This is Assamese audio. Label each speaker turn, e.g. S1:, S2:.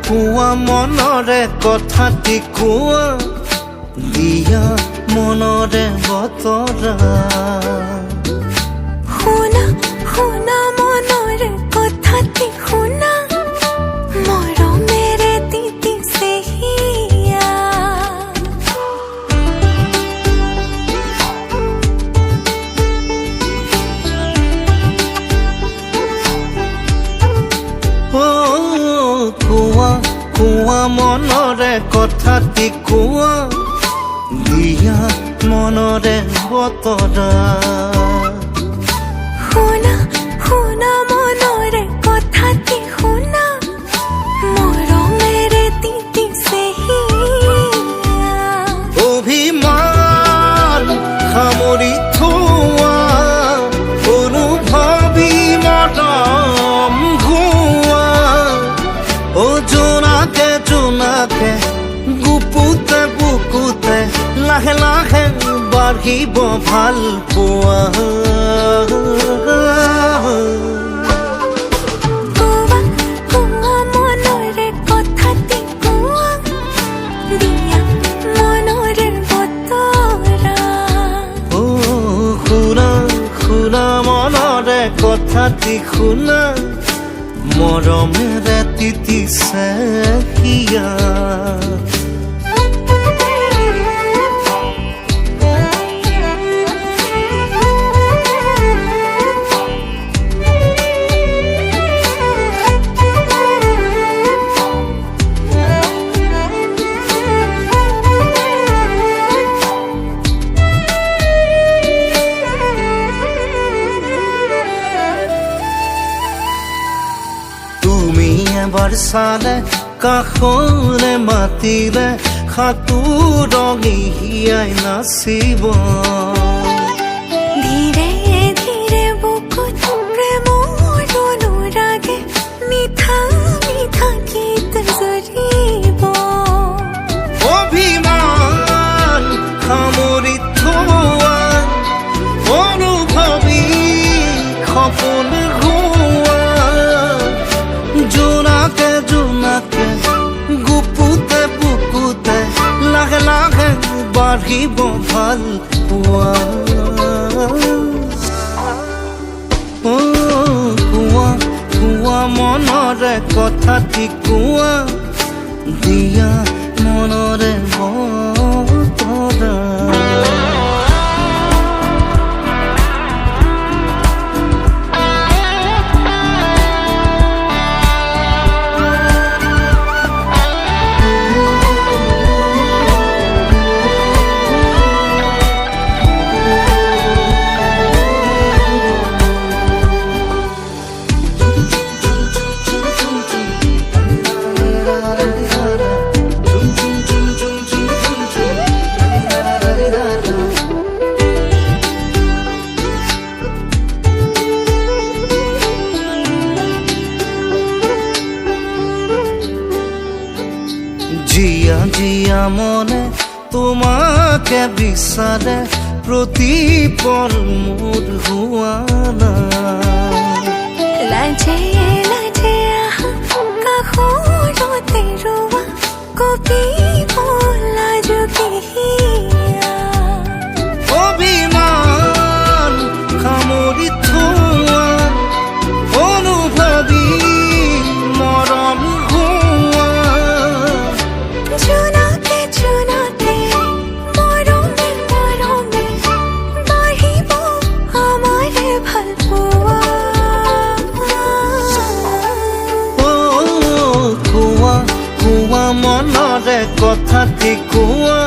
S1: কোৱা মনৰে কথাটি কোৱা দিয়া মনৰে বতৰা
S2: শুনা শুনা মনৰে কথাটি শুনা মৰমেৰে তিতিছে হিয়া
S1: কোৱা মনৰে কথাটি কোৱা দিয়া মনৰে বতৰা
S2: শুনা শুনা মনৰে কথাটি শুনা মৰমেৰে তিতিছে হিয়া
S1: অভিমান সামৰি থোৱা অনুভৱী মৰম ঘোৱা জোনাকে জোনাকে গুপুতে বুকুতে লাহে লাহে বাঢ়িব ভাল পোৱা
S2: কোৱা মনৰে কথাটি কোৱা দিয়া মনৰে বতৰা
S1: শুনা শুনা মনৰে কথাটি শুনা মৰমেৰে তিতিছে হিয়া এবাৰ চালে কাষৰে মাতিলে সাঁতোৰঙি হিয়াই নাচিব
S2: ধীৰে ধীৰে বুকুত প্ৰেমৰ অনুৰাগে মিঠা মিঠা গীত জুৰিব
S1: অভিমান সামৰি থোৱা অনুভৱী সপোন জোনাকে জোনাকে গুপুতে বুকুতে লাহে লাহে বাঢ়িব ভাল পোৱা কোৱা মনৰে কথাটি কোৱা দিয়া মনৰে বতৰা জিয়া জিয়া মনে তোমাকে বিচাৰে প্ৰতিপল মোৰ হোৱা
S2: লাজে লাজে আহা কাষৰতে ৰোৱা কপিব লাজুকে হিয়া
S1: অভিমান সামৰি থোৱা অনুভৱী মৰম
S2: জোনাকে জোনাকে মৰমে মৰমে বাঢ়িব আমাৰে ভাল পোৱা
S1: কোৱা মনৰে কথাটি কোৱা